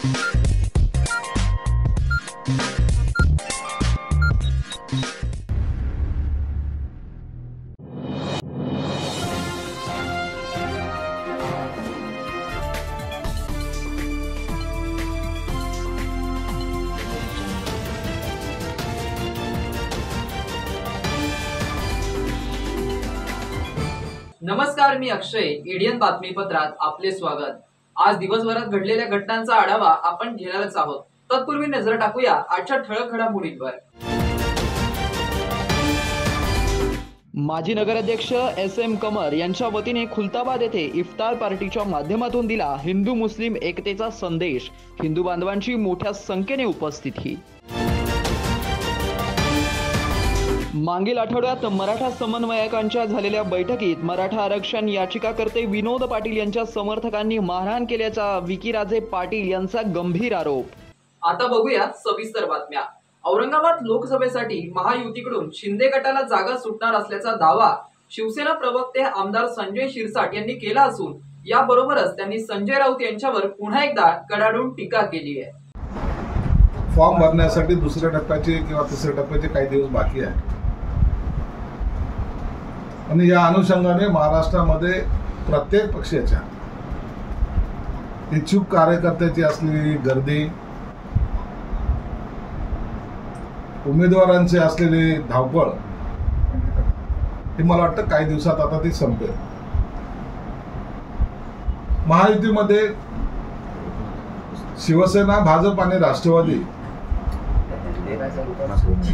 नमस्कार, मी अक्षय. एडियन बातमीपत्रात आपले स्वागत. आज दिवसभरात घडलेल्या घटनांचा आढावा आपण घेणारच आहोत. तत्पूर्वी नजर टाकूया आजच्या ठळक घडामोडींवर. माजी नगराध्यक्ष SM कमर यांच्या वतीने खुलताबाद येथे इफ्तार पार्टीच्या माध्यमातून दिला हिंदू मुस्लिम एकतेचा संदेश. हिंदू बांधवांची मोठ्या संख्येने उपस्थिती. मागील आठवड्यात मराठा समन्वयकांच्या झालेल्या बैठकीत मराठा आरक्षण याचिकाकर्ते विनोद पाटील यांच्या समर्थकांनी मारहाण केल्याचा विकीराजे पाटील यांचा गंभीर आरोप. आता बघूया सविस्तर बातम्या. औरंगाबाद लोकसभेसाठी महायुतीकडून शिंदे गटाला जागा सुटणार असल्याचा दावा शिवसेना प्रवक्ते आमदार संजय शिरसाट यांनी केला असून याबरोबरच त्यांनी संजय राऊत यांच्यावर पुन्हा एकदा कडाडून टीका केली आहे. फॉर्म भरण्यासाठी दुसऱ्या टप्प्याचे किंवा तिसऱ्या टप्प्याचे काही दिवस बाकी आहे आणि या अनुषंगाने महाराष्ट्रामध्ये प्रत्येक पक्षाच्या इच्छुक कार्यकर्त्याची असलेली गर्दी, उमेदवारांची असलेली धावपळ हे मला वाटतं काही दिवसात आता ती संपेल. महायुतीमध्ये शिवसेना, भाजप आणि राष्ट्रवादी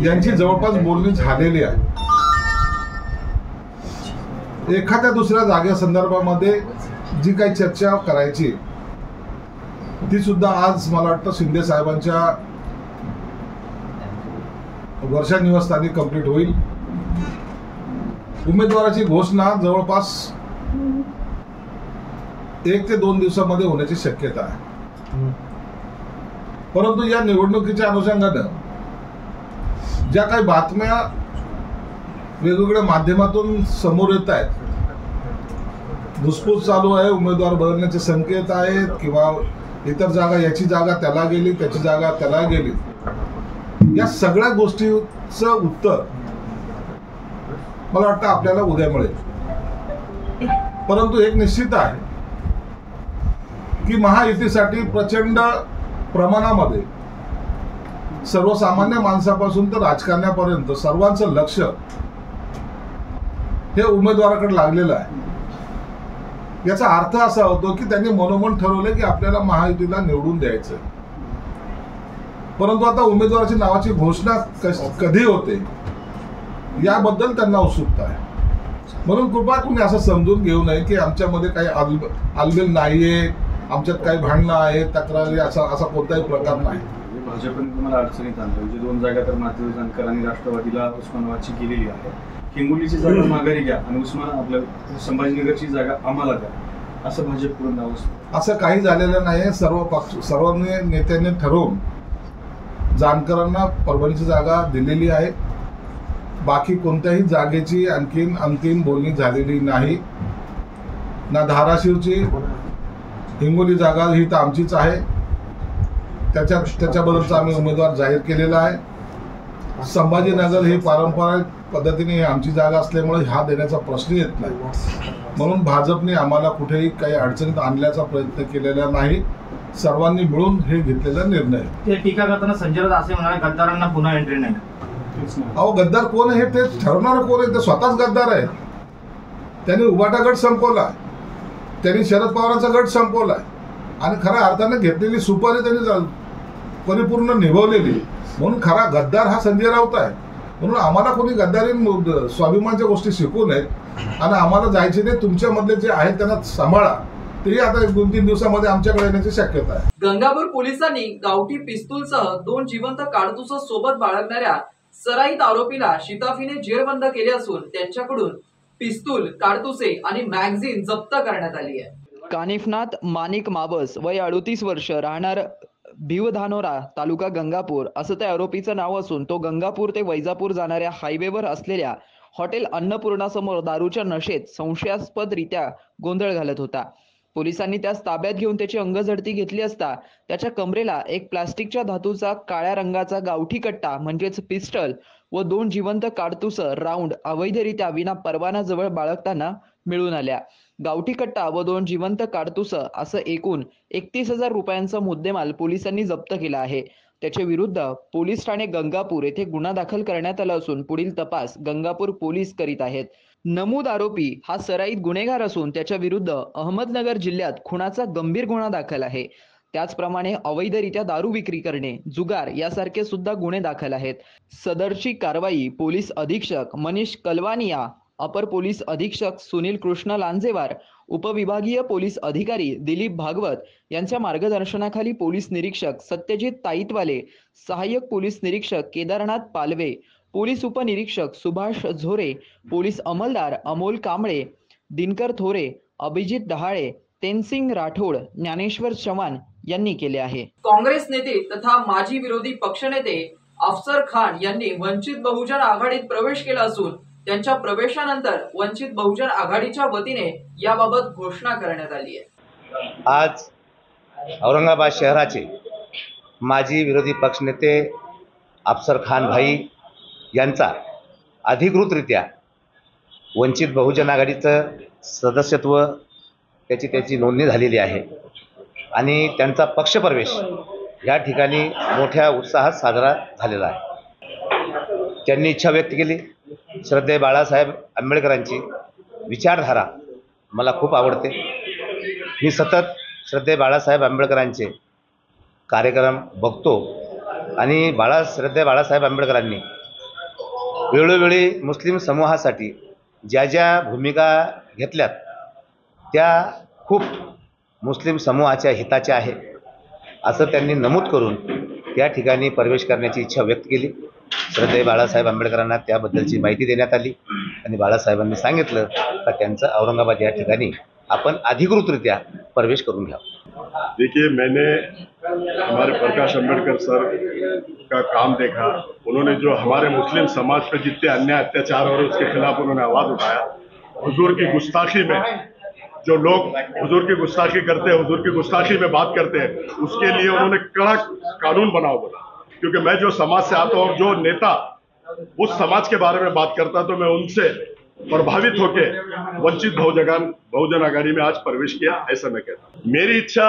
यांची जवळपास बोलणी झालेली आहे. एखाद्या दुसऱ्या जागे संदर्भामध्ये जी काही चर्चा करायची ती सुद्धा आज मला वाटतं शिंदे साहेबांच्या वर्षा निवासस्थानी कंप्लीट होईल. उमेदवाराची घोषणा जवळपास 1 ते 2 दिवसामध्ये होण्याची शक्यता आहे. परंतु या निवडणुकीच्या अनुषंगानं ज्या काही बातम्या वेगवेगळ्या माध्यमातून समोर येत आहेत, धुसफूस चालू आहे, उमेदवार बदलण्याचे संकेत आहेत किंवा इतर जागा, याची जागा त्याला गेली, त्याची जागा त्याला गेली, या सगळ्या गोष्टीचं उत्तर मला वाटतं आपल्याला उद्या मिळेल. परंतु एक निश्चित आहे की महायुतीसाठी प्रचंड प्रमाणामध्ये सर्वसामान्य माणसापासून तर राजकारण्यापर्यंत सर्वांचं लक्ष हे उमेदवाराकडे लागलेलं आहे. याचा अर्थ असा होतो की त्यांनी मनोमन ठरवले की आपल्याला महायुतीला निवडून द्यायचं. परंतु आता उमेदवाराची नावाची घोषणा कधी होते याबद्दल त्यांना उत्सुकता आहे. म्हणून कृपया तुम्ही असं समजून घेऊ नये की आमच्यामध्ये काही आलबेल नाहीये, आमच्यात काही भांडणं आहे, तक्रारी, असा कोणताही प्रकार नाही. भाजपने तुम्हाला अडचणीत आणलं, म्हणजे 2 जागा तर माधवी जानकर आणि राष्ट्रवादीला उस्मानाबादची केलेली आहे. हिंगोलीची जागा माघारी घ्या आणि आपल्या संभाजीनगरची जागा आम्हाला द्या, असं भाजपकडून नाव असतं. असं काही झालेलं नाही. सर्व नेत्यांनी ठरवून जानकरांना परभणीची जागा दिलेली आहे. बाकी कोणत्याही जागेची आणखीन अंतिम बोलणी झालेली नाही. ना धाराशिवची, हिंगोली जागा ही तर आमचीच आहे, त्याच्याबद्दलचा आम्ही उमेदवार जाहीर केलेला आहे. संभाजीनगर ही पारंपरिक पद्धतीने आमची जागा असल्यामुळे हा देण्याचा प्रश्न येत नाही. म्हणून भाजपने आम्हाला कुठेही काही अडचणीत आणण्याचा प्रयत्न केलेला नाही. सर्वांनी मिळून हे घेतलेला निर्णय. ते टीका करताना संजय राऊत असे म्हणाले गद्दारांना पुन्हा एंट्री नाही. अहो, गद्दार कोण आहे ते ठरवणार कोण आहे? ते स्वतःच गद्दार आहे. त्यांनी उबाटा गट संपवला, त्यांनी शरद पवारांचा गट संपवलाय आणि खऱ्या अर्थाने घेतलेली सुपारी त्यांनी परिपूर्ण निभवलेली. म्हणून खरा गद्दार हा संजय राऊत आहे. म्हणून आम्हाला कोणी गद्दारी स्वाभिमानच्या गोष्टी शिकवू नयेत आणि आम्हाला जायचे नाही. तुमच्यामधले जे आहेत त्यांना सांभाळा. तेही आता 1-2-3 दिवसामध्ये आमच्याकडे येण्याची शक्यता आहे. गंगापूर पोलिसांनी गावठी पिस्तूलसह 2 जिवंत काडतुसं सोबत बाळगणाऱ्या सराईत आरोपीला शिताफीने जेरबंद केले असून त्यांच्याकडून पिस्तूल, काडतुसे आणि मॅगझीन जप्त करण्यात आली आहे. कानिफनाथ माणिक माबस, वय 38 वर्ष, राहणार भिवधानोरा, तालुका गंगापूर असं त्या आरोपीचं नाव असून तो गंगापूर ते वैजापूर जाणाऱ्या हायवेवर असलेल्या हॉटेल अन्नपूर्णासमोर दारूच्या नशेत संशयास्पदरित्या गोंधळ घालत होता. पोलिसांनी त्यास ताब्यात घेऊन त्याची अंगझडती घेतली असता त्याच्या कमरेला एक प्लास्टिकच्या धातूचा काळ्या रंगाचा गावठी कट्टा म्हणजेच पिस्टल व 2 जिवंत काडतुस राऊंड अवैधरित्या विना परवाना जवळ बाळगताना मिळून आल्या. गावठी कट्टा व 2 जिवंत काडतुस असं एकूण 31,000 रुपयांचा मुद्देमाल पोलिसांनी जप्त केला आहे. त्याच्या विरुद्ध पोलीस ठाणे गंगापूर येथे गुन्हा दाखल करण्यात आला असून पुढील तपास गंगापूर पोलीस करीत आहेत. नमूद आरोपी हा सराईत गुन्हेगार असून त्याच्या विरुद्ध अहमदनगर जिल्ह्यात खुनाचा गंभीर गुन्हा दाखल आहे. त्याचप्रमाणे अवैधरित्या दारू विक्री करणे, जुगार यासारखे सुद्धा गुन्हे दाखल आहेत. सदरची कारवाई पोलीस अधीक्षक मनीष कलवानिया, अपर पोलीस अधीक्षक सुनील कृष्ण लांजेवार, उपविभागीय पोलीस अधिकारी दिलीप भागवत यांच्या मार्गदर्शनाखाली पोलीस निरीक्षक सत्यजित ताईतवाले, सहाय्यक पोलीस निरीक्षक केदारनाथ पालवे, पोलीस उपनिरीक्षक सुभाष झोरे, पोलीस अंमलदार अमोल कांबळे, दिनकर थोरे, अभिजित डहाळे, तेनसिंग राठोड, ज्ञानेश्वर चव्हाण यांनी केले आहे. काँग्रेस नेते तथा माजी विरोधी पक्षनेते अफसर खान यांनी वंचित बहुजन आघाडीत प्रवेश केला असून त्यांच्या प्रवेशानंतर वंचित बहुजन आघाडीच्या वतीने याबाबत घोषणा करण्यात आली आहे. आज औरंगाबाद शहराचे माजी विरोधी पक्षनेते अफसर खान भाई यांचा अधिकृतरित्या वंचित बहुजन आघाडीचं सदस्यत्व त्याची नोंदणी झालेली आहे आणि त्यांचा पक्षप्रवेश या ठिकाणी मोठ्या उत्साहात साजरा झालेला आहे. त्यांनी इच्छा व्यक्त केली. श्रद्धेय बाळासाहेब आंबेडकरांची विचारधारा मला खूप आवडते. मी सतत श्रद्धेय बाळासाहेब आंबेडकरांचे कार्यक्रम बघतो आणि श्रद्धेय बाळासाहेब आंबेडकरांनी वेळोवेळी मुस्लिम समूहासाठी ज्या ज्या भूमिका घेतल्यात त्या खूप मुस्लिम समूहाच्या हिताच्या आहे असं त्यांनी नमूद करून त्या ठिकाणी प्रवेश करण्याची इच्छा व्यक्त केली. श्रद्धेय बाळासाहेब आंबेडकरांना त्याबद्दलची माहिती देण्यात आली आणि बाळासाहेबांनी सांगितलं का त्यांचं औरंगाबाद या ठिकाणी आपण अधिकृतरित्या प्रवेश करून घ्यावा. देखिए, मैंने हमारे प्रकाश अंबेडकर सर का काम देखा. उन्होंने जो हमारे मुस्लिम समाज पे जितने अन्याय अत्याचार और उसके खिलाफ उन्होंने आवाज़ उठाया. हुजूर की गुस्ताखी में जो लोग हुजूर की गुस्ताखी करते हैं, हुजूर की गुस्ताखी में बात करते हैं, उसके लिए उन्होंने कड़ा कानून बनाओ बोला. क्योंकि मैं जो समाज से आता हूँ और जो नेता उस समाज के बारे में बात करता तो मैं उनसे प्रभावित होके वंचित बहुजन आघाड़ी में आज प्रवेश किया, ऐसा मैं कहता हूँ. मेरी इच्छा,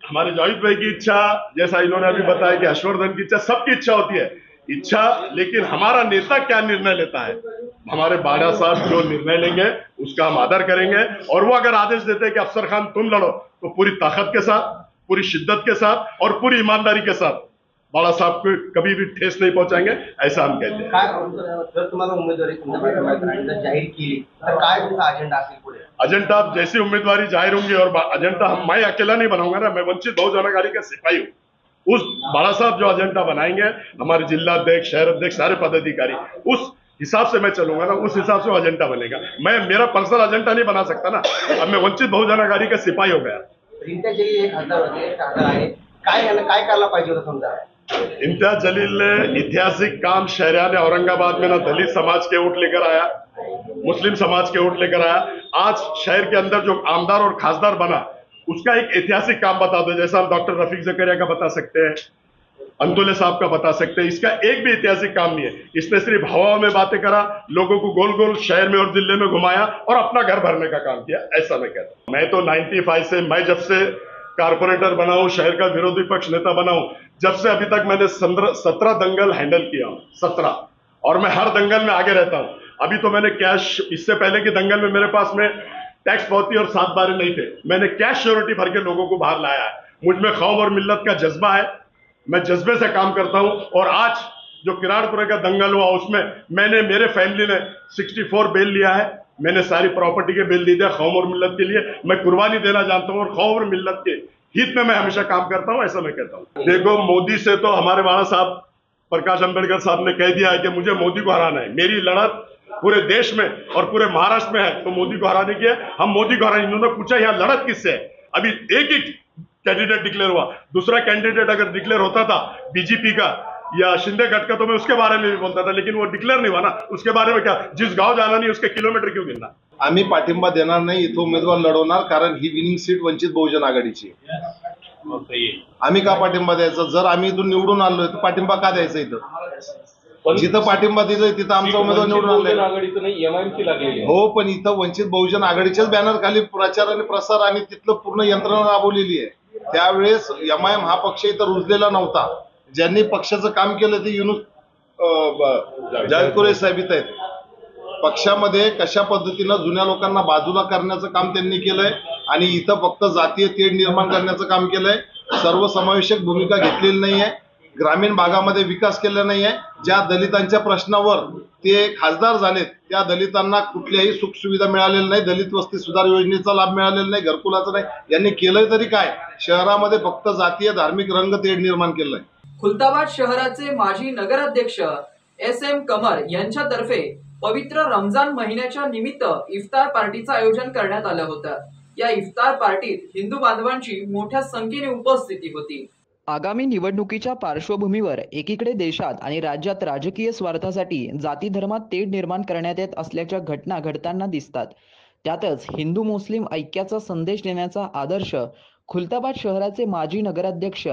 हमारे जावेद भाई की इच्छा, जैसा इन्होंने अभी बताया कि हर्षवर्धन की इच्छा, सबकी इच्छा होती है इच्छा, लेकिन हमारा नेता क्या निर्णय लेता है, हमारे बाड़ा साहब जो निर्णय लेंगे उसका हम आदर करेंगे. और वो अगर आदेश देते हैं कि अफसर खान तुम लड़ो, तो पूरी ताकत के साथ, पूरी शिद्दत के साथ और पूरी ईमानदारी के साथ बाळा साहब को कभी भी ठेस नहीं पहुंचाएंगे, ऐसा हम कहते हैं. जर तुम्हाला उमेदवारी जाहीर केली तर काय तुमचा अजेंडा असेल पुढे? अजेंडा जैसी उम्मीदवारी जाहिर होंगी और अजेंडा मैं अकेला नहीं बनाऊंगा ना, मैं वंचित बहुजन आघाड़ी का सिपाही हूँ. उस बाळा साहब जो एजेंडा बनाएंगे, हमारे जिला अध्यक्ष, शहर अध्यक्ष, सारे पदाधिकारी, उस हिसाब से मैं चलूंगा ना, उस हिसाब से एजेंडा बनेगा. मैं मेरा पर्सनल एजेंडा नहीं बना सकता ना. अब मैं वंचित बहुजन आघाड़ी का सिपाही हो गया. इम्तियाज जलील 1,000 होते, 1,000 आहे. काय करायला पाहिजे होतं समजा? इम्तियाज जलील ने ऐतिहासिक काम शहरियाने औरंगाबाद में ना दलित समाज के वोट लेकर आया, मुस्लिम समाज के वोट लेकर आया. आज शहर के अंदर जो आमदार और खासदार बना, उसका एक ऐतिहासिक काम बता दो. जैसा हम डॉक्टर रफीक जकरिया का बता सकते हैं, अंतुले साहब का बता सकते हैं. इसका एक भी ऐतिहासिक काम नहीं है. इसने सिर्फ हवा में बातें करा, लोगों को गोल गोल शहर में और जिले में घुमाया और अपना घर भरने का काम किया, ऐसा मैं कहता हूँ. मैं तो 95 से, मैं जब से कारपोरेटर बना हूं, शहर का विरोधी पक्ष नेता बना हूं, जब से अभी तक मैंने 17 दंगल हैंडल किया हूं, 17, और मैं हर दंगल में आगे रहता हूं. अभी तो मैंने कैश, इससे पहले की दंगल में मेरे पास में टैक्स पावती और 7 बारे नहीं थे, मैंने कैश श्योरिटी भर के लोगों को बाहर लाया है. मुझ में खौफ और मिल्लत का जज्बा है, मैं जज्बे से काम करता हूं. और आज जो किराड़पुरा का दंगल हुआ, उसमें मैंने, मेरे फैमिली ने 64 बेल लिया है. मैंने सारी प्रॉपर्टी के बिल दे दिया कौम और मिल्लत के लिए. मैं कुर्बानी देना जानता हूँ और कौम और मिल्लत के हित में मैं हमेशा काम करता हूँ, ऐसा मैं कहता हूँ. देखो, मोदी से तो हमारे बाळा साहब प्रकाश अंबेडकर साहब ने कह दिया है कि मुझे मोदी को हराना है. मेरी लड़त पूरे देश में और पूरे महाराष्ट्र में है, तो मोदी को हराने की है. हम मोदी को हराने. इन्होंने पूछा यहाँ लड़त किससे है? अभी एक ही कैंडिडेट डिक्लेयर हुआ. दूसरा कैंडिडेट अगर डिक्लेयर होता था बीजेपी का, या शिंदे गट का, तो मैं उसके बारे में भी बोलता था, लेकिन वो डिक्लेयर नहीं हुआ ना, उसके बारे में क्या, जिस गांव जाना नहीं उसके किलोमीटर क्यों गिनना? आम्ही पाठिंबा देणार नाही, इथं उमेदवार लढवणार, कारण ही विनिंग सीट वंचित बहुजन आघाडीची. आम्ही का पाठिंबा द्यायचा? जर आम्ही इथून निवडून आलोय तर पाठिंबा का द्यायचा? इथं जिथं पाठिंबा दिलोय तिथं आमचा उमेदवार निवडून आलाय. हो, पण इथं वंचित बहुजन आघाडीच्याच बॅनर खाली प्रचार आणि प्रसार आणि तिथलं पूर्ण यंत्रणा राबवलेली आहे. त्यावेळेस MIM हा पक्ष इथं रुजलेला नव्हता. ज्यांनी पक्षाचं काम केलं ते युनुस जावेद कुरेशी साहेब इथं आहेत. पक्षामध्ये कशा पद्धतीनं जुन्या लोकांना बाजूला करण्याचं काम त्यांनी केलंय आणि इथं फक्त जातीय तेढ निर्माण करण्याचं काम केलंय. सर्वसमावेशक भूमिका घेतलेली नाहीये. ग्रामीण भागामध्ये विकास केला नाहीये. ज्या दलितांच्या प्रश्नावर ते खासदार झालेत त्या दलितांना कुठल्याही सुखसुविधा मिळालेल्या नाही. दलित वस्ती सुधार योजनेचा लाभ मिळालेला नाही, घरकुलाचा नाही. यांनी केलंय तरी काय? शहरामध्ये फक्त जातीय धार्मिक रंग तेढ निर्माण केलंय. खुलताबाद शहराचे माजी नगराध्यक्ष SM कमर यांच्यातर्फे पवित्र रमजान महिन्याच्या निमित्त इफ्तार पार्टीचं आयोजन करण्यात आलं होतं. या इफ्तार पार्टीत हिंदू बांधवांची मोठ्या संख्येने उपस्थिती होती. आगामी निवडणुकीच्या पार्श्वभूमीवर एकीकडे देशात आणि राज्यात राजकीय स्वार्थासाठी जाती धर्मात तेढ निर्माण करण्यात येत असल्याच्या घटना घडताना दिसतात. त्यातच हिंदू मुस्लिम ऐक्याचा संदेश देण्याचा आदर्श खुलताबाद शहराचे माजी नगराध्यक्ष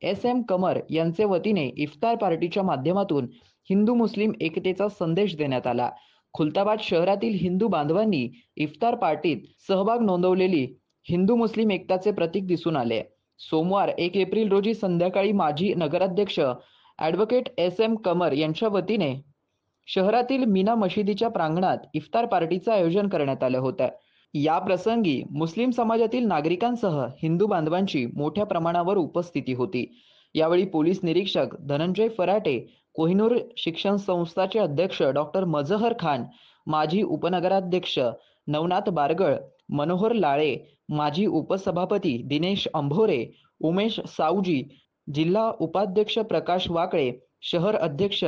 SM कमर यांचे वतीने इफ्तार पार्टीच्या माध्यमातून हिंदू मुस्लिम एकतेचा संदेश देण्यात आला. खुलताबाद शहरातील हिंदू बांधवांनी इफ्तार पार्टीत सहभाग नोंदवलेली हिंदू मुस्लिम एकताचे प्रतीक दिसून आले. सोमवार 1 एप्रिल रोजी संध्याकाळी माजी नगराध्यक्ष ॲडव्होकेट SM कमर यांच्या वतीने शहरातील मीना मशिदीच्या प्रांगणात इफ्तार पार्टीचं आयोजन करण्यात आलं होतं. या प्रसंगी मुस्लिम समाजातील नागरिकांसह हिंदू बांधवांची मोठ्या प्रमाणावर उपस्थिती होती. यावेळी पोलीस निरीक्षक धनंजय फराटे, कोहिनूर शिक्षण संस्थाचे अध्यक्ष डॉक्टर मजहर खान, माजी उपनगराध्यक्ष नवनाथ बारगळ, मनोहर लाळे, माजी उपसभापती दिनेश अंभोरे, उमेश सावजी, जिल्हा उपाध्यक्ष प्रकाश वाकळे, शहर अध्यक्ष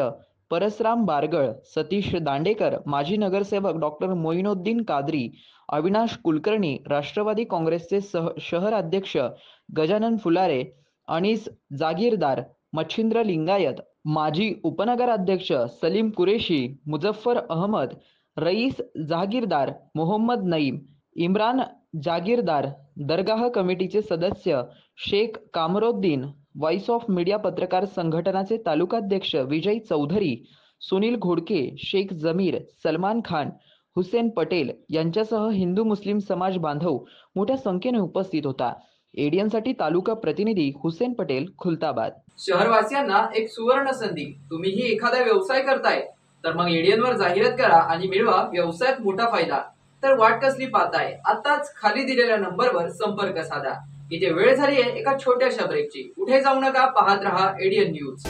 परसराम बारगळ, सतीश दांडेकर, माजी नगरसेवक डॉक्टर मोइनुद्दीन कादरी, अविनाश कुलकर्णी, राष्ट्रवादी काँग्रेसचे शहर अध्यक्ष गजानन फुलारे, अनीस जागीरदार, मच्छिंद्र लिंगायत, माजी उपनगराध्यक्ष सलीम कुरेशी, मुझफ्फर अहमद, रईस जागीरदार, मोहम्मद नईम, इम्रान जागीरदार, दरगाह कमिटीचे सदस्य शेख कामरोद्दीन, व्हॉइस ऑफ मीडिया पत्रकार संघटनाचे तालुकाध्यक्ष विजय चौधरी, सुनील घोडके, शेख जमीर, सलमान खान, हुसेन पटेल यांच्यासह हिंदू मुस्लिम समाज बांधव मोठ्या संख्येने उपस्थित होता. एडियनसाठी तालुका प्रतिनिधी हुसेन पटेल, खुलताबाद. शहरवासियांना एक सुवर्ण संधी. तुम्हीही एखादा व्यवसाय करताय तर मग एडियनवर जाहिरात करा आणि मिळवा व्यवसायात मोठा फायदा. तर वाट कसली पाहताय? आताच खाली दिलेल्या नंबरवर संपर्क साधा. इथे वेळ झाली आहे एका छोट्याशा ब्रेकची. कुठे जाऊ नका, पाहत रहा एडियन न्यूज.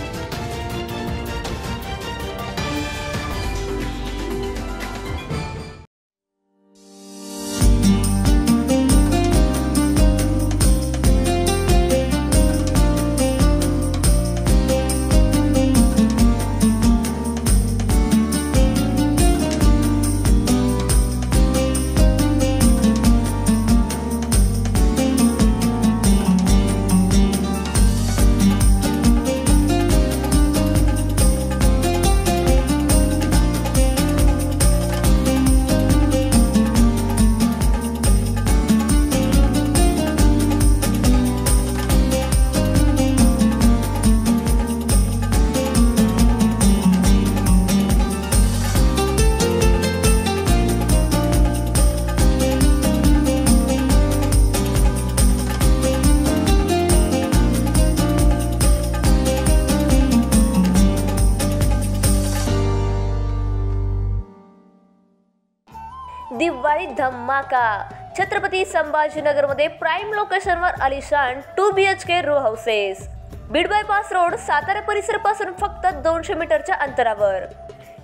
दिवाळी धमाका. छत्रपती संभाजीनगरमध्ये प्राईम लोकेशनवर आलिशान 2 BHK row houses. Beed bypass road, Satara परिसरापासून फक्त 200 मीटरच्या अंतरावर.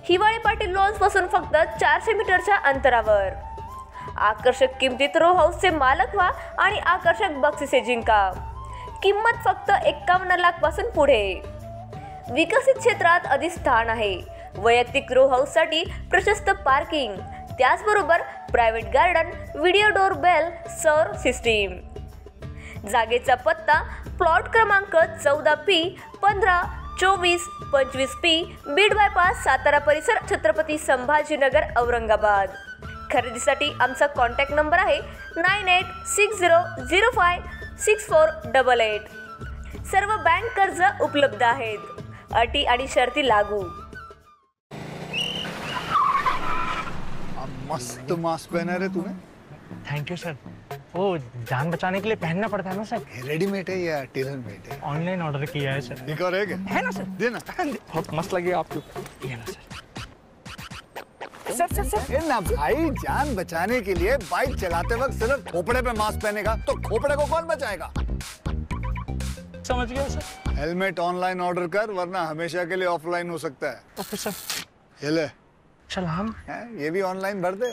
हिवाळी पाटील लॉन्स पासून फक्त 400 मीटरच्या अंतरावर. आकर्षक किमतीत रो हाऊसचे मालक व्हा आणि आकर्षक बक्षिसे जिंका. किंमत फक्त 51 लाख पासून पुढे. विकसित क्षेत्रात अधिष्ठान आहे. वैयक्तिक रो हाऊससाठी प्रशस्त पार्किंग, त्याचबरोबर private garden, video door bell, सौर सिस्टीम. जागेचा पत्ता प्लॉट क्रमांक 14P 15 2425P, Beed bypass, Satara परिसर, छत्रपती संभाजीनगर, औरंगाबाद. खरेदीसाठी आमचा कॉन्टॅक्ट नंबर आहे 9860056488. सर्व बँक कर्ज उपलब्ध आहेत. अटी आणि शर्ती लागू. मस्त मास्क पहना रे तूने. Thank you sir. वो जान बचाने के लिए पहनना पड़ता है ना सर. रेडीमेड है या टेलर मेड है? ऑनलाइन ऑर्डर किया है सर. एक और है ना सर. देना. बहुत मस्त लगे आपको. ये ना सर. सर ना भाई, जान बचाने के लिए बाइक चलाते वक्त सिर्फ खोपड़े पे मास्क पहनेगा तो खोपड़े को कौन बचाएगा? समझ गया सर. हेलमेट ऑनलाइन ऑर्डर कर, वरना हमेशा के लिए ऑफलाइन हो सकता है. Okay sir. ये ले. चल हम ये भी ऑनलाइन भर दे.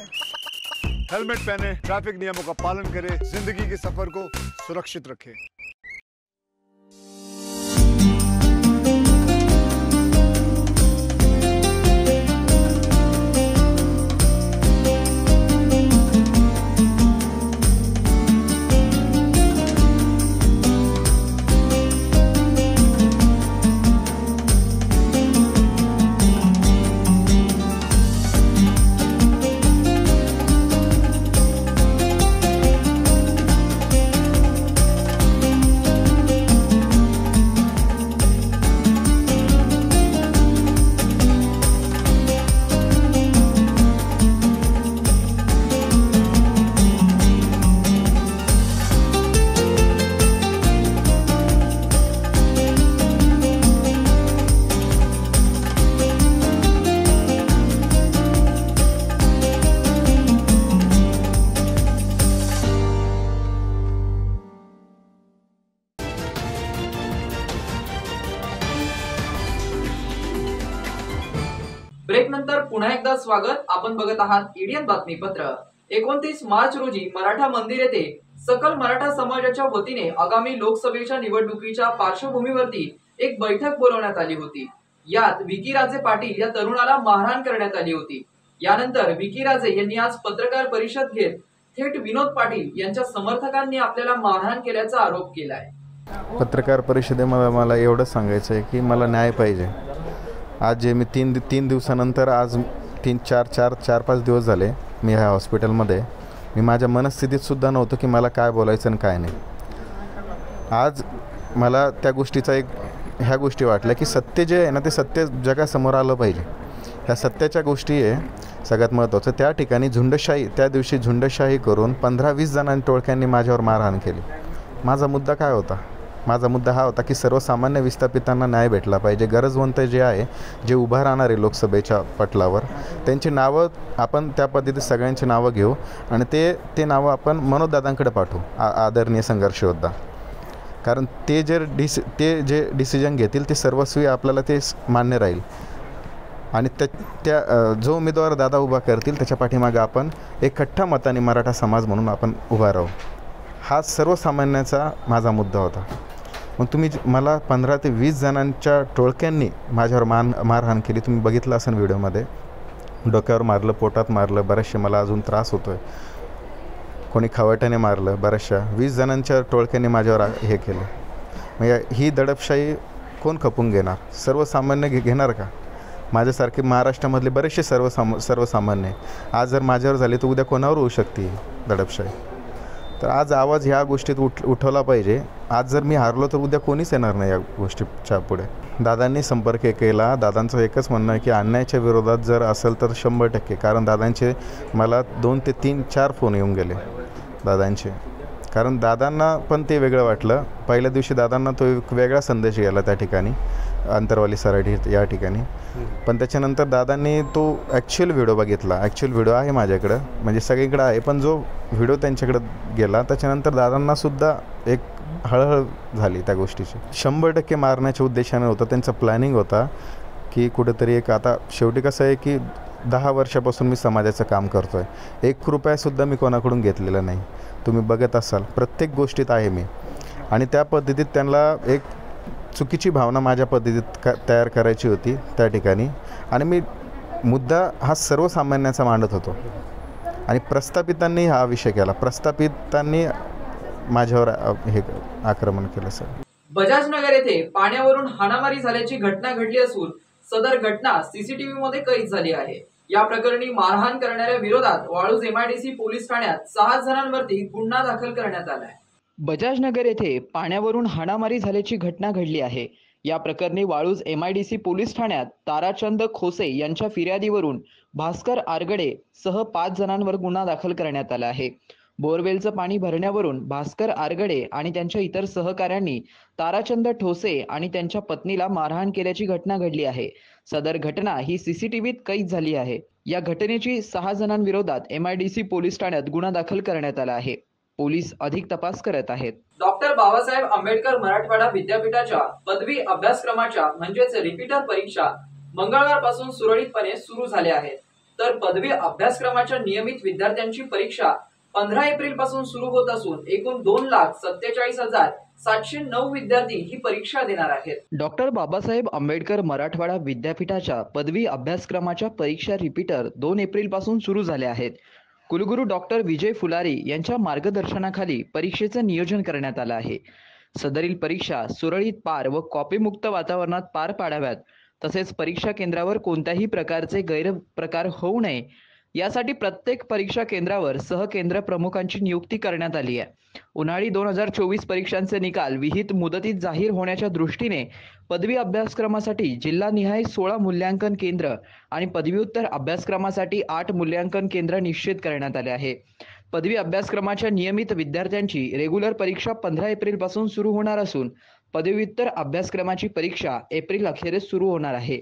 हेलमेट पहने, ट्रैफिक नियमों का पालन करे, जिंदगी के सफर को सुरक्षित रखे. ब्रेक नंतर पुन्हा एकदा स्वागत. आपण बघत आहात इंडियन बातमीपत्र. 29 मार्च रोजी मराठा मंदिर येथे सकल मराठा समाजाच्या वतीने आगामी लोकसभेच्या निवडणुकीच्या पार्श्वभूमीवरती एक बैठक बोलवण्यात आली होती. यात विकी राजे पाटील या तरुणाला मारहाण करण्यात आली होती. यानंतर विकी राजे यांनी आज पत्रकार परिषद घेत थेट विनोद पाटील यांच्या समर्थकांनी आपल्याला मारहाण केल्याचा आरोप केलाय. पत्रकार परिषदेमध्ये मला एवढं सांगायचं आहे की मला न्याय पाहिजे. आज जे मी तीन दिवसानंतर आज 4-5 दिवस झाले मी ह्या हॉस्पिटलमध्ये. मी माझ्या मनस्थितीत सुद्धा नव्हतो की मला काय बोलायचं आणि काय नाही. आज मला त्या गोष्टीचा ह्या गोष्टी वाटल्या की सत्य जे आहे ना ते सत्य जगासमोर आलं पाहिजे. ह्या सत्याच्या गोष्टी आहे सगळ्यात महत्त्वाचं. त्या ठिकाणी त्या दिवशी झुंडशाही करून 15-20 जणांनी टोळक्यांनी माझ्यावर मारहाण केली. माझा मुद्दा काय होता? माझा मुद्दा हा होता की सर्वसामान्य विस्थापितांना न्याय भेटला पाहिजे. गरजवंत जे आहे, जे उभा राहणारे लोकसभेच्या पटलावर, त्यांची नावं आपण त्या पद्धतीत सगळ्यांची नावं घेऊ आणि ते नावं आपण मनोजदादांकडे पाठवू, आदरणीय संघर्ष योद्धा. कारण ते जे डिसिजन घेतील ते सर्वस्वी आपल्याला ते मान्य राहील आणि त्या जो उमेदवार दादा उभा करतील त्याच्या पाठीमागे आपण एक खट्टा मताने मराठा समाज म्हणून आपण उभा राहू. हा सर्वसामान्याचा माझा मुद्दा होता. मग तुम्ही मला 15 ते 20 जणांच्या टोळक्यांनी माझ्यावर मारहाण केली. तुम्ही बघितलं असेल व्हिडिओमध्ये. डोक्यावर मारलं, पोटात मारलं, बरेचसे मला अजून त्रास होतो आहे. कोणी खवट्याने मारलं, बऱ्याचशा 20 जणांच्या टोळक्यांनी माझ्यावर हे केलं. मग ही दडपशाही कोण खपून घेणार? सर्वसामान्य घेणार का? माझ्यासारखे महाराष्ट्रामधले बरेचसे सर्वसामान्य आज जर माझ्यावर झाले तर उद्या कोणावर होऊ शकते दडपशाही. तर आज आवाज ह्या गोष्टीत उठवला पाहिजे. आज जर मी हारलो तर उद्या कोणीच येणार नाही या गोष्टीच्या पुढे. दादांनी संपर्क केला. दादांचं एकच म्हणणं आहे की अन्यायाच्या विरोधात जर असेल तर 100%. कारण दादांचे मला 2 ते 3-4 फोन येऊन गेले दादांचे. कारण दादांना पण ते वेगळं वाटलं. पहिल्या दिवशी दादांना तो एक वेगळा संदेश गेला त्या ठिकाणी, अंतरवाली सराठी या ठिकाणी. पण त्याच्यानंतर दादांनी तो ॲक्च्युअल व्हिडिओ बघितला. ॲक्च्युअल व्हिडिओ आहे माझ्याकडं, म्हणजे सगळीकडं आहे. पण जो व्हिडिओ त्यांच्याकडं गेला त्याच्यानंतर दादांनासुद्धा एक हळहळ झाली त्या गोष्टीची. 100% मारण्याच्या उद्देशाने होतं. त्यांचा प्लॅनिंग होता की कुठेतरी एक, आता शेवटी कसं आहे की 10 वर्षापासून मी समाजाचं काम करतो आहे. 1 रुपयासुद्धा मी कोणाकडून घेतलेला नाही. तुम्ही बघत असाल प्रत्येक गोष्टीत आहे मी. आणि त्या पद्धतीत त्यांना एक चुकीची भावना माझ्या पद्धतीत तयार करायची होती त्या ठिकाणी. आणि मी मुद्दा हा सर्वसामान्याचा मांडत होतो. आणि प्रस्थापितांनी हा विषय केला. प्रस्थापितांनी माझ्यावर हे आक्रमण केलं. सर, बजाजनगर येथे पाण्यावरून हाणामारी झाल्याची घटना घडली असून सदर घटना सीसीटीव्ही मध्ये कैद झाली आहे। या प्रकरणी मारहाण करणाऱ्या विरोधात वाळूज एमआयडीसी पोलीस ठाण्यात 6 जणांवरती गुन्हा दाखल करण्यात आला आहे। बजाजनगर येथे पाण्यावरून हाणामारी झाल्याची घटना घडली आहे। या प्रकरणी वाळूज एमआयडीसी पोलीस ठाण्यात ताराचंद खोसे यांच्या फिर्यादीवरून भास्कर आरगडे सह 5 जणांवर गुन्हा दाखल करण्यात आला आहे। बोरवेलचं पाणी भरण्यावरून भास्कर आरगडे आणि त्यांच्या इतर सहकाऱ्यांनी ताराचंद ठोसे आणि त्यांच्या पत्नीला मारहाण केल्याची घटना घडली आहे। सदर घटना ही सीसीटीव्हीत कैद झाली आहे। या घटनेची 6 जणांविरोधात एमआयडीसी पोलीस ठाण्यात गुन्हा दाखल करण्यात आला आहे। पोलीस अधिक तपास करत आहेत। डॉक्टर बाबासाहेब आंबेडकर मराठवाडा विद्यापीठाच्या पदवी अभ्यासक्रमाच्या म्हणजेच रिपीटर परीक्षा मंगळवारपासून सुरळीतपणे सुरू झाल्या आहेत, तर पदवी अभ्यासक्रमाच्या नियमित विद्यार्थ्यांची परीक्षा 15 एप्रिल पासून सुरू होत असून एकूण 2,47,709 विद्यार्थी ही परीक्षा देणार आहेत। डॉक्टर बाबासाहेब आंबेडकर मराठवाडा विद्यापीठाच्या पदवी अभ्यासक्रमाच्या परीक्षा रिपीटर 2 एप्रिल पासून सुरू झाल्या आहेत। कुलगुरू डॉक्टर विजय फुलारी यांच्या मार्गदर्शनाखाली परीक्षेचं नियोजन करण्यात आलं आहे। सदरील परीक्षा सुरळीत पार व कॉपीमुक्त वातावरणात पार पाडाव्यात, तसेच परीक्षा केंद्रावर कोणत्याही प्रकारचे गैरप्रकार होऊ नये यासाठी प्रत्येक परीक्षा केंद्रावर सहकेंद्र प्रमुखांची नियुक्ती करण्यात आली आहे। उन्हाळी 2024 परीक्षांचे निकाल विहित मुदतीत जाहीर होण्याच्या दृष्टीने पदवी अभ्यासक्रमासाठी जिल्हानिहाय 16 मूल्यांकन केंद्र आणि पदव्युत्तर अभ्यासक्रमासाठी 8 मूल्यांकन केंद्र निश्चित करण्यात आले आहे। पदवी अभ्यासक्रमाच्या नियमित विद्यार्थ्यांची रेग्युलर परीक्षा 15 एप्रिल पासून सुरू होणार असून पदव्युत्तर अभ्यासक्रमाची परीक्षा एप्रिल अखेरीस सुरू होणार आहे।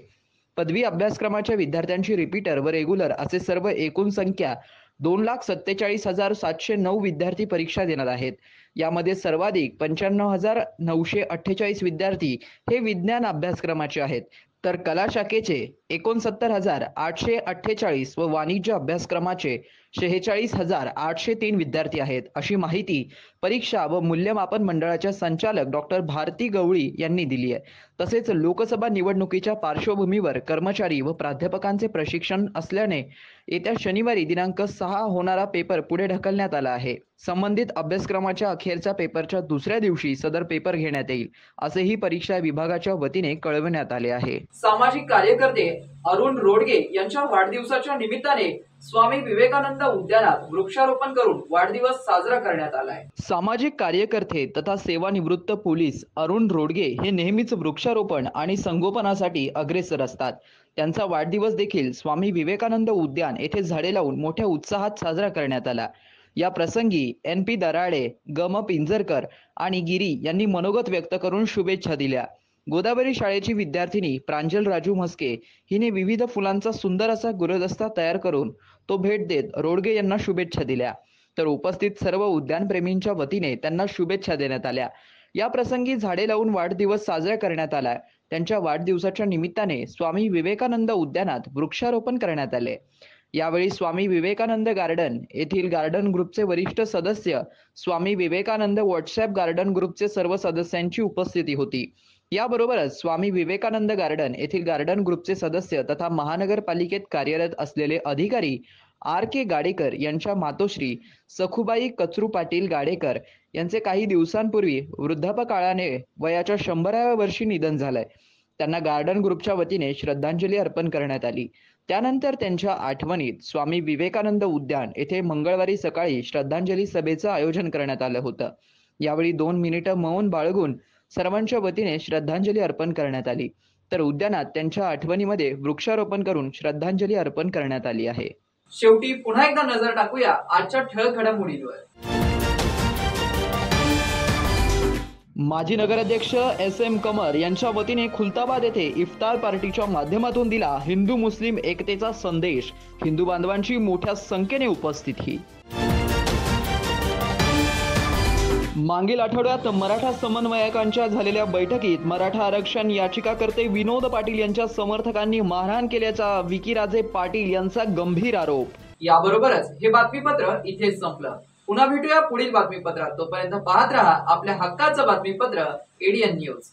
पदवी अभ्यासक्रमाच्या विद्यार्थ्यांची रिपीटर व रेग्युलर असे सर्व एकूण संख्या 2,47,709 विद्यार्थी परीक्षा देणार आहेत। यामध्ये सर्वाधिक 95,948 विद्यार्थी हे विज्ञान अभ्यासक्रमाचे आहेत, तर कला शाखेचे 69,848 व वाणिज्य अभ्यासक्रमाचे 46,803 विद्यार्थी आहेत, अशी माहिती परीक्षा व मूल्यमापन मंडळाच्या संचालक डॉक्टर भारती गवळी यांनी दिली आहे। तसेच लोकसभा निवडणुकीच्या पार्श्वभूमीवर कर्मचारी व प्राध्यापकांचे प्रशिक्षण असल्याने येत्या शनिवारी दिनांक 6 होणारा पेपर पुढे ढकलण्यात आला आहे। संबंधित अभ्यासक्रमाच्या अखेरच्या पेपरच्या दुसऱ्या दिवशी सदर पेपर घेण्यात येईल, असेही परीक्षा विभागाच्या वतीने कळविण्यात आले आहे। सामाजिक कार्यकर्ते अरुण रोडगे यांच्या वाढदिवसाच्या निमित्ताने स्वामी विवेकानंद उद्यानात वृक्षारोपण करून वाढदिवस साजरा करण्यात आलाय। सामाजिक कार्यकर्ते तथा सेवानिवृत्त पोलीस अरुण रोडगे हे नेहमीच वृक्षारोपण आणि संगोपनासाठी अग्रेसर असतात। त्यांचा वाढदिवस देखील स्वामी विवेकानंद उद्यान येथे झाडे लावून मोठ्या उत्साहात साजरा करण्यात आला। या प्रसंगी NP दराडे, गम पिंजरकर आणि गिरी यांनी मनोगत व्यक्त करून शुभेच्छा दिल्या। गोदावरी शाळेची विद्यार्थिनी प्रांजल राजू म्हस्के हिने विविध फुलांचा सुंदर असा गुलदस्ता तयार करून तो भेट देत रोडगे यांना शुभेच्छा दिल्या, तर उपस्थित सर्व उद्यानप्रेमींच्या वतीने त्यांना शुभेच्छा देण्यात आल्या। या प्रसंगी झाडे लावून वाढदिवस साजरा करण्यात आला। त्यांच्या वाढदिवसाच्या निमित्ताने स्वामी विवेकानंद उद्यानात वृक्षारोपण करण्यात आले। यावेळी स्वामी विवेकानंद गार्डन येथील गार्डन ग्रुपचे वरिष्ठ सदस्य, स्वामी विवेकानंद व्हॉट्सअप गार्डन ग्रुपचे सर्व सदस्यांची उपस्थिती होती। याबरोबरच स्वामी विवेकानंद गार्डन येथील गार्डन ग्रुपचे सदस्य तथा महानगरपालिकेत कार्यरत असलेले अधिकारी RK गाडेकर यांच्या मातोश्री सखुबाई कचरू पाटील गाडेकर यांचे काही दिवसांपूर्वी वृद्धापकाळाने वयाच्या 100व्या वर्षी निधन झालंय। त्यांना गार्डन ग्रुपच्या वतीने श्रद्धांजली अर्पण करण्यात आली। त्यानंतर त्यांच्या आठवणीत स्वामी विवेकानंद उद्यान येथे मंगळवारी सकाळी श्रद्धांजली सभेचं आयोजन करण्यात आलं होतं। यावेळी 2 मिनिटं मौन बाळगून सर्वांच्या वतीने श्रद्धांजली अर्पण करण्यात आली, तर उद्यानात त्यांच्या आठवणीमध्ये वृक्षारोपण करून श्रद्धांजली अर्पण करण्यात आली आहे। शेवटी पुन्हा एकदा नजर टाकूया आजच्या ठळक घडामोडींवर। माजी नगराध्यक्ष SM कमर यांच्या वतीने खुलताबाद येथे इफ्तार पार्टीच्या माध्यमातून दिला हिंदू मुस्लिम एकतेचा संदेश। हिंदू बांधवांची मोठ्या संख्येने उपस्थिती। मागील आठवड्यात मराठा समन्वयकांच्या झालेल्या बैठकीत मराठा आरक्षण याचिकाकर्ते विनोद पाटील यांच्या समर्थकांनी मारहाण केल्याचा विकीराजे पाटील यांचा गंभीर आरोप। याबरोबरच हे बातमीपत्र इथेच संपलं। पुन्हा भेटूया पुढील बातमीपत्रात। तोपर्यंत पाहत रहा आपल्या हक्काचं बातमीपत्र ADN न्यूज।